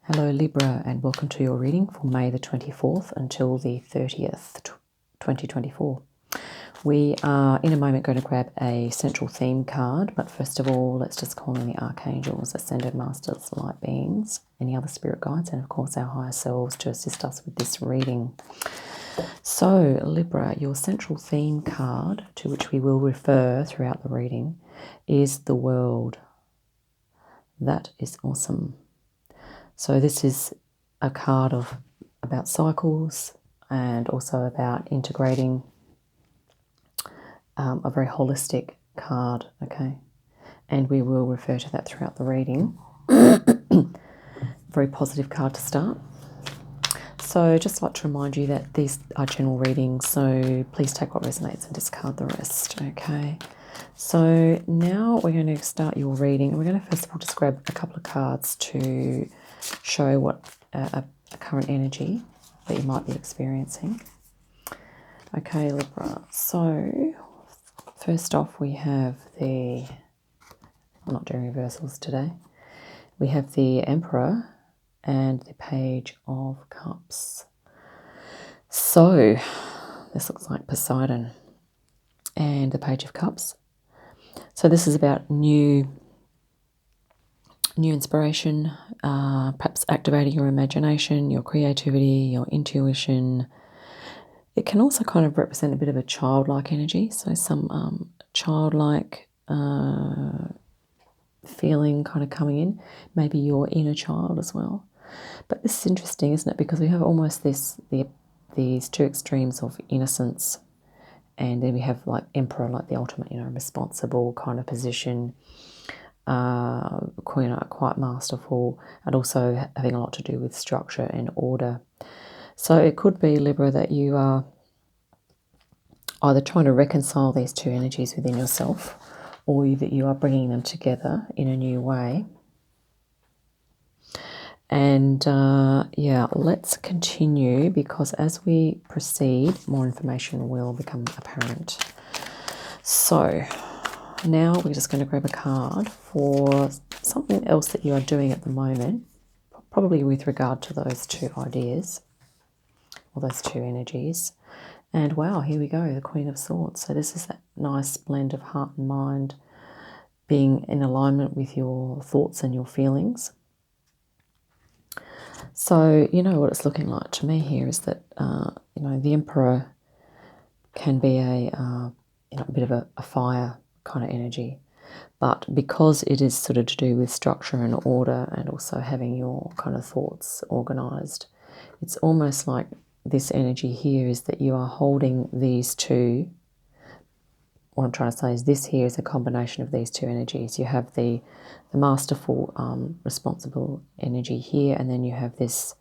Hello Libra, and welcome to your reading for May the 24th until the 30th, 2024. We are in a moment going to grab a central theme card, but first of all, let's just call in the archangels, ascended masters, light beings, any other spirit guides, and of course our higher selves to assist us with this reading. So Libra, your central theme card, to which we will refer throughout the reading, is the world. That is awesome. So this is a card about cycles and also about integrating, a very holistic card, okay? And we will refer to that throughout the reading. Very positive card to start. So just like to remind you that these are general readings, so please take what resonates and discard the rest, okay? So now we're going to start your reading, and we're going to first of all just grab a couple of cards to show what a current energy that you might be experiencing. Okay, Libra. So first off, we have I'm not doing reversals today. We have the Emperor and the Page of Cups. So this looks like Poseidon and the Page of Cups. So this is about new inspiration, perhaps activating your imagination, your creativity, your intuition. It can also kind of represent a bit of a childlike energy, so some childlike feeling kind of coming in, maybe your inner child as well. But this is interesting, isn't it? Because we have almost these two extremes of innocence, and then we have like Emperor, like the ultimate, responsible kind of position. Quite masterful, and also having a lot to do with structure and order. So it could be, Libra, that you are either trying to reconcile these two energies within yourself, or that you are bringing them together in a new way. And yeah, let's continue, because as we proceed, more information will become apparent. So now we're just going to grab a card for something else that you are doing at the moment, probably with regard to those two ideas or those two energies. And wow, here we go, the Queen of Swords. So this is that nice blend of heart and mind, being in alignment with your thoughts and your feelings. So what it's looking like to me here is that the Emperor can be a bit of a fire kind of energy, but because it is sort of to do with structure and order and also having your kind of thoughts organized, it's almost like this energy here is that you are holding these two. What I'm trying to say is this here is a combination of these two energies. You have the masterful, responsible energy here, and then you have this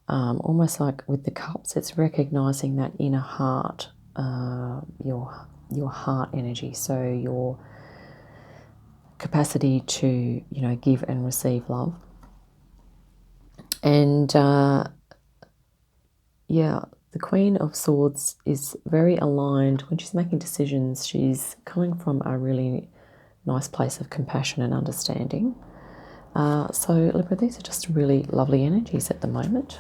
almost like with the cups, it's recognizing that inner heart, your heart energy, so your capacity to give and receive love. And yeah, the Queen of Swords is very aligned when she's making decisions. She's coming from a really nice place of compassion and understanding. So Libra, these are just really lovely energies at the moment.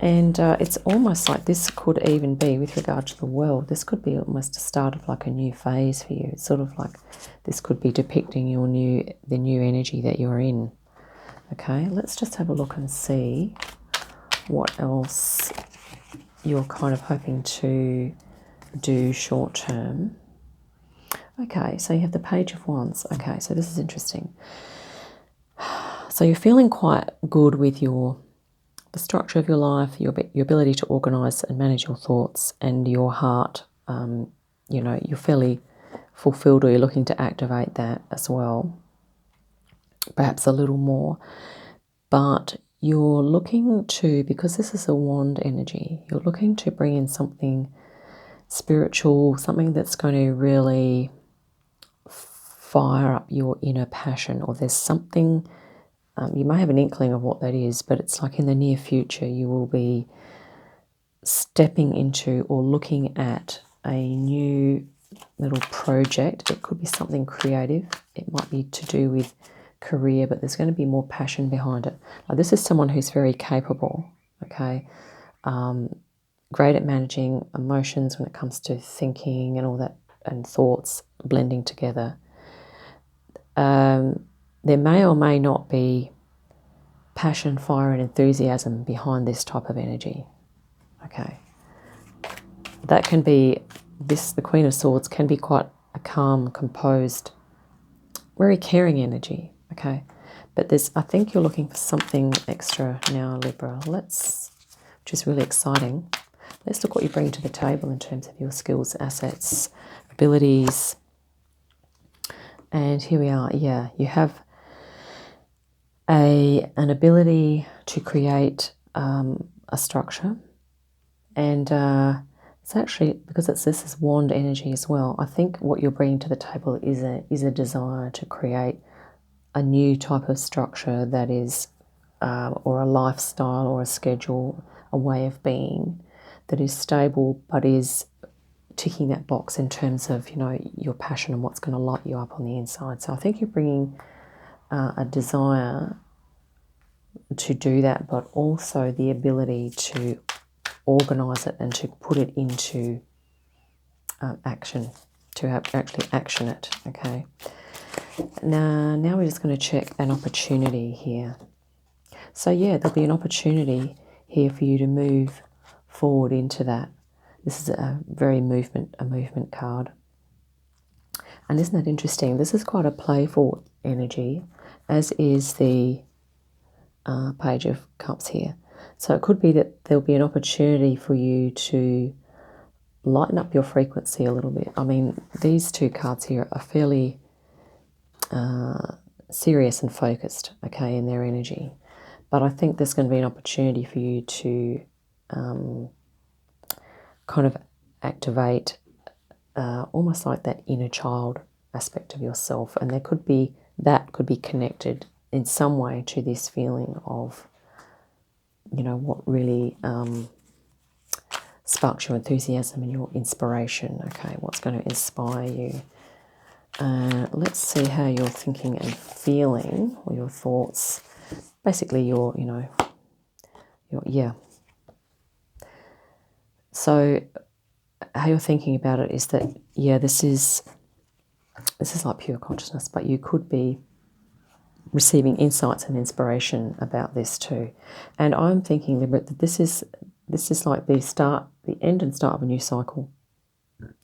And it's almost like this could even be, with regard to the world, this could be almost a start of like a new phase for you. It's sort of like this could be depicting the new energy that you're in. Okay, let's just have a look and see what else you're kind of hoping to do short term. Okay, so you have the Page of Wands. Okay, so this is interesting. So you're feeling quite good with the structure of your life, your ability to organise and manage your thoughts, and your heart. You're fairly fulfilled, or you're looking to activate that as well, perhaps a little more. But you're looking to, because this is a wand energy, you're looking to bring in something spiritual, something that's going to really fire up your inner passion, or there's something. You may have an inkling of what that is, but it's like in the near future you will be stepping into or looking at a new little project. It could be something creative. It might be to do with career, but there's going to be more passion behind it. Like, this is someone who's very capable, okay? Great at managing emotions when it comes to thinking and all that, and thoughts blending together. There may or may not be passion, fire, and enthusiasm behind this type of energy, okay? That can be, the Queen of Swords can be quite a calm, composed, very caring energy, okay? But I think you're looking for something extra now, Libra. Which is really exciting. Let's look what you bring to the table in terms of your skills, assets, abilities. And here we are. Yeah, you have an ability to create a structure. And it's actually, because this is wand energy as well, I think what you're bringing to the table is a desire to create a new type of structure that is, or a lifestyle or a schedule, a way of being that is stable but is ticking that box in terms of, you know, your passion and what's going to light you up on the inside. So I think you're bringing a desire to do that, but also the ability to organise it and to put it into action, to actually action it, okay? Now we're just going to check an opportunity here. So yeah, there'll be an opportunity here for you to move forward into that. This is a movement card. And isn't that interesting? This is quite a playful energy, as is the Page of Cups here. So it could be that there'll be an opportunity for you to lighten up your frequency a little bit. I mean, these two cards here are fairly serious and focused, okay, in their energy. But I think there's going to be an opportunity for you to kind of activate almost like that inner child aspect of yourself. And that could be connected in some way to this feeling of, you know, what really sparks your enthusiasm and your inspiration, okay, what's going to inspire you. Let's see how you're thinking and feeling, or your thoughts, basically your, you know, yeah. So how you're thinking about it is that, yeah, this is like pure consciousness, but you could be receiving insights and inspiration about this too. And I'm thinking, Libra, that this is like the end and start of a new cycle.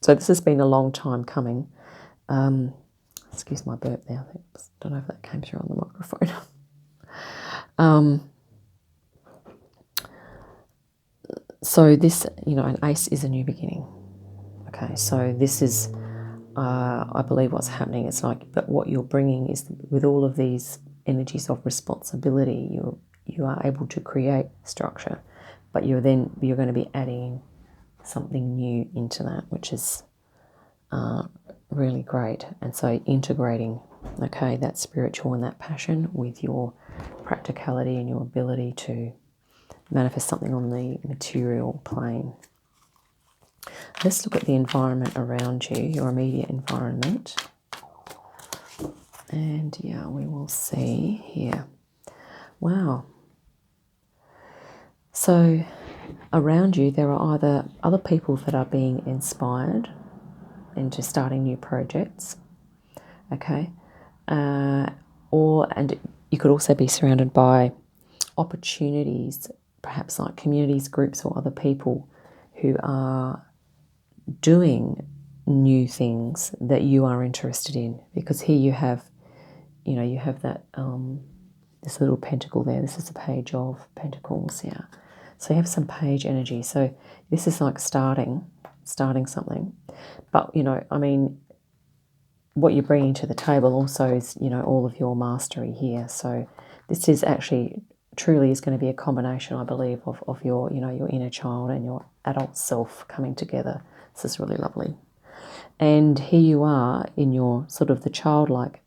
So this has been a long time coming. Excuse my burp there. I don't know if that came through on the microphone. So this, you know, an ace is a new beginning. Okay, so this is, I believe what's happening. It's like, but what you're bringing is, with all of these energies of responsibility, you are able to create structure, but you're going to be adding something new into that, which is really great. And so integrating, okay, that spiritual and that passion with your practicality and your ability to manifest something on the material plane. Let's look at the environment around you, your immediate environment. And yeah, we will see here. Wow. So around you, there are either other people that are being inspired into starting new projects, okay? And you could also be surrounded by opportunities, perhaps like communities, groups, or other people who are doing new things that you are interested in. Because here you have, you know, you have that this little pentacle there. This is the Page of Pentacles, yeah. So you have some page energy. So this is like starting something. But, you know, I mean, what you're bringing to the table also is, you know, all of your mastery here. So this is actually truly is going to be a combination, I believe, of your, you know, your inner child and your adult self coming together. This is really lovely. And here you are in your sort of the childlike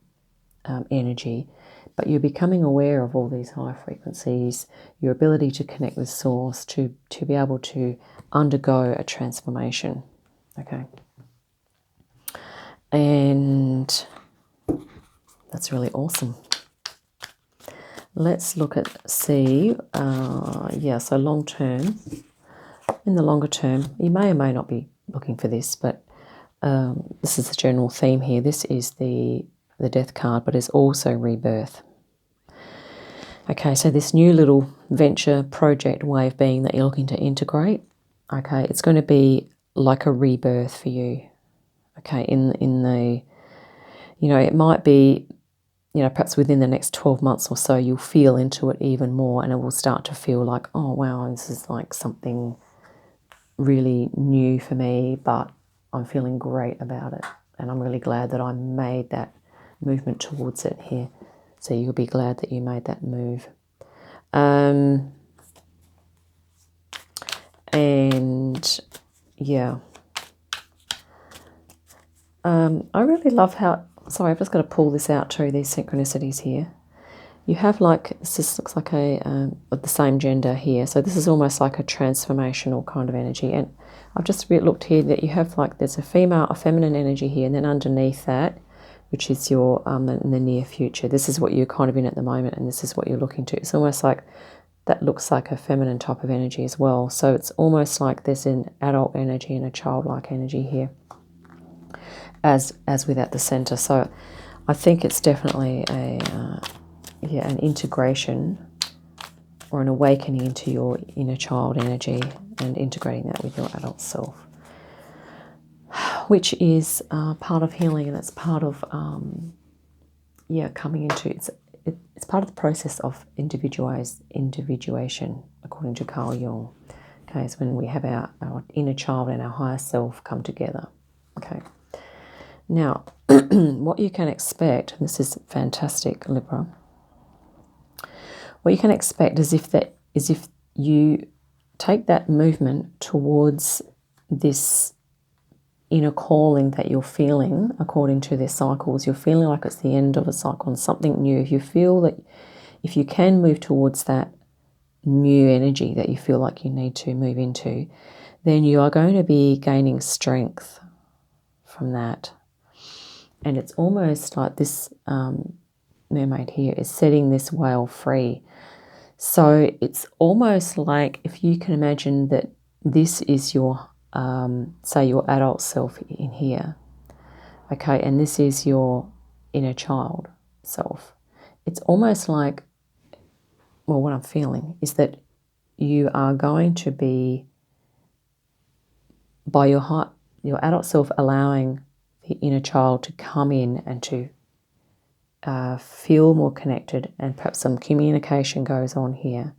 energy, but you're becoming aware of all these high frequencies, your ability to connect with source, to be able to undergo a transformation, okay? And that's really awesome. let's look at, see, yeah, so long term. In the longer term, you may or may not be looking for this, but this is the general theme here. This is the death card, but it's also rebirth. Okay, so this new little venture, project, way of being that you're looking to integrate, okay, it's going to be like a rebirth for you. Okay, in the, you know, it might be, you know, perhaps within the next 12 months or so, you'll feel into it even more, and it will start to feel like, oh, wow, this is like something really new for me, but I'm feeling great about it. And I'm really glad that I made that movement towards it here. So you'll be glad that you made that move. And yeah. I really love how, sorry, I've just got to pull this out too, these synchronicities here. You have like, this looks like a, of the same gender here. So this is almost like a transformational kind of energy. And I've just looked here that you have like, there's a female, a feminine energy here, and then underneath that, which is your, in the near future. This is what you're kind of in at the moment, and this is what you're looking to. It's almost like, that looks like a feminine type of energy as well. So it's almost like there's an adult energy and a childlike energy here, as with at the center. So I think it's definitely a, yeah, an integration or an awakening into your inner child energy and integrating that with your adult self, which is part of healing, and it's part of, yeah, coming into, it's part of the process of individuation, according to Carl Jung. Okay, it's when we have our inner child and our higher self come together. Okay. Now, what you can expect, and this is fantastic, Libra, what you can expect is if you take that movement towards this inner calling that you're feeling according to their cycles, you're feeling like it's the end of a cycle and something new. If you feel that, if you can move towards that new energy that you feel like you need to move into, then you are going to be gaining strength from that. And it's almost like this mermaid here is setting this whale free. So it's almost like, if you can imagine that this is your, say, your adult self in here, okay, and this is your inner child self. It's almost like, well, what I'm feeling is that you are going to be, by your adult self allowing the inner child to come in and to feel more connected, and perhaps some communication goes on here,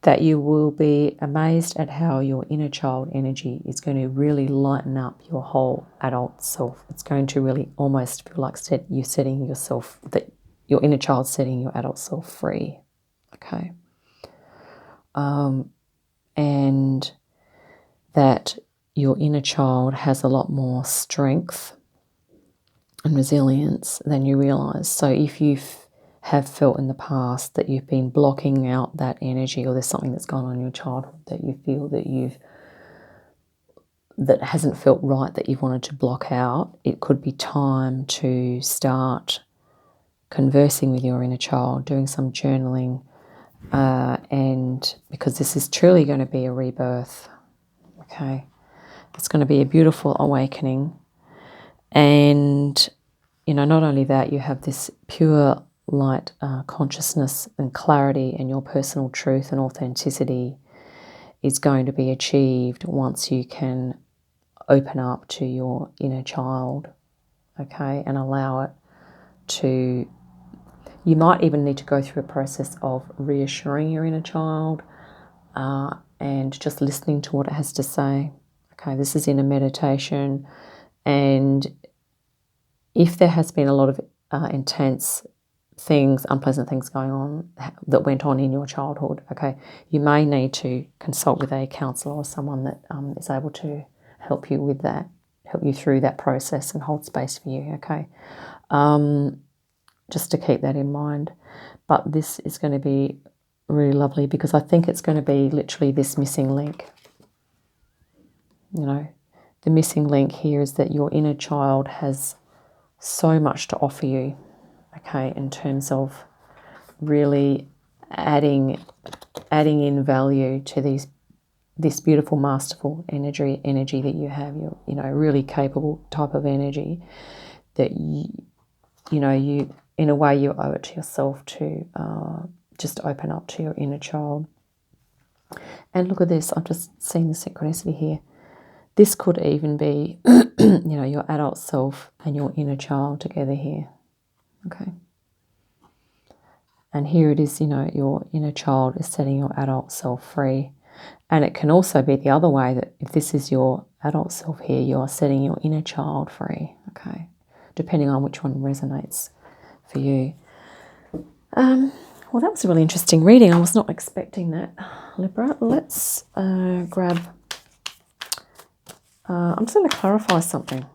that you will be amazed at how your inner child energy is going to really lighten up your whole adult self. It's going to really almost feel like you're setting yourself, that your inner child setting your adult self free. Okay. And that your inner child has a lot more strength and resilience than you realize. So if you have felt in the past that you've been blocking out that energy, or there's something that's gone on in your childhood that you feel that hasn't felt right, that you've wanted to block out, it could be time to start conversing with your inner child, doing some journaling, and because this is truly going to be a rebirth. Okay, it's going to be a beautiful awakening. And, you know, not only that, you have this pure light consciousness and clarity, and your personal truth and authenticity is going to be achieved once you can open up to your inner child, okay, and allow it to, you might even need to go through a process of reassuring your inner child and just listening to what it has to say. Okay, this is in a meditation, and if there has been a lot of intense things, unpleasant things going on that went on in your childhood, okay, you may need to consult with a counsellor or someone that is able to help you with that, help you through that process and hold space for you, okay? Just to keep that in mind. But this is going to be really lovely, because I think it's going to be literally this missing link. You know, the missing link here is that your inner child has so much to offer you, okay, in terms of really adding in value to this beautiful, masterful energy that you have. You're, you know, really capable type of energy that you know, you, in a way, you owe it to yourself to just open up to your inner child. And look at this, I've just seen the synchronicity here. This could even be, you know, your adult self and your inner child together here. Okay. And here it is, you know, your inner child is setting your adult self free. And it can also be the other way, that if this is your adult self here, you are setting your inner child free. Okay. Depending on which one resonates for you. Well, that was a really interesting reading. I was not expecting that, Libra. Let's grab... I'm just going to clarify something.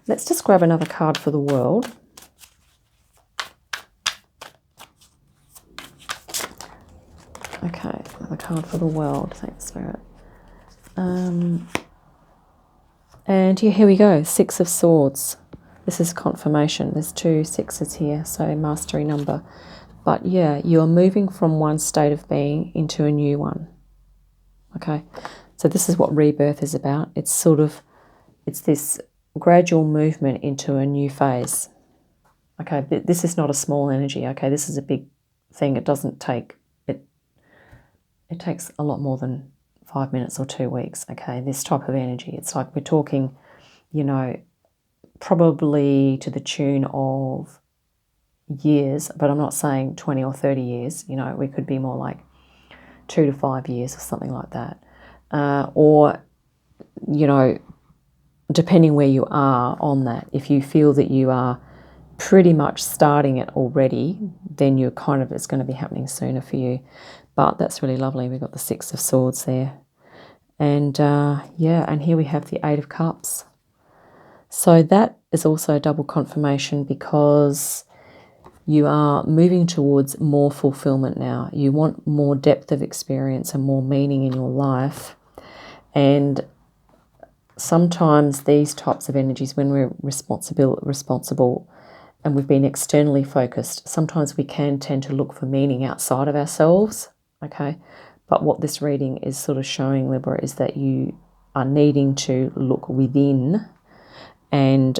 Let's just grab another card for the world. Okay, another card for the world. Thanks, Spirit. And yeah, here we go. 6 of Swords. This is confirmation. There's 2 6s here, so mastery number. But yeah, you are moving from one state of being into a new one. Okay, so this is what rebirth is about. It's sort of, it's this gradual movement into a new phase. Okay, this is not a small energy. Okay, this is a big thing. It doesn't take, it takes a lot more than 5 minutes or 2 weeks. Okay, this type of energy. It's like we're talking, you know, probably to the tune of years, but I'm not saying 20 or 30 years. You know, we could be more like 2 to 5 years or something like that. Or, you know, depending where you are on that, if you feel that you are pretty much starting it already, then you're kind of, it's going to be happening sooner for you. But that's really lovely. We've got the 6 of Swords there. And yeah, and here we have the 8 of Cups. So that is also a double confirmation, because you are moving towards more fulfillment now. You want more depth of experience and more meaning in your life. And sometimes these types of energies, when we're responsible and we've been externally focused, sometimes we can tend to look for meaning outside of ourselves. Okay, but what this reading is sort of showing, Libra, is that you are needing to look within and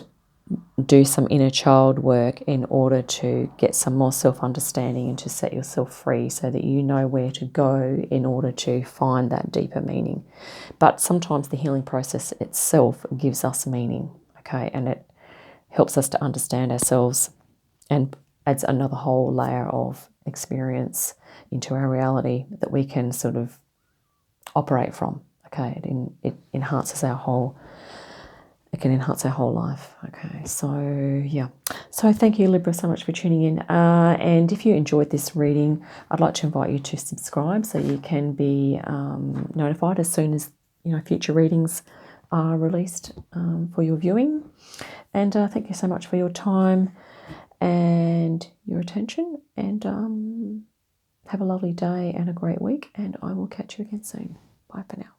do some inner child work in order to get some more self-understanding and to set yourself free, so that you know where to go in order to find that deeper meaning. But sometimes the healing process itself gives us meaning, okay, and it helps us to understand ourselves and adds another whole layer of experience into our reality that we can sort of operate from. Okay, it enhances our whole, it can enhance our whole life. Okay, so yeah, so thank you, Libra, so much for tuning in, and if you enjoyed this reading, I'd like to invite you to subscribe so you can be notified as soon as, you know, future readings are released for your viewing. And thank you so much for your time and your attention, and have a lovely day and a great week, and I will catch you again soon. Bye for now.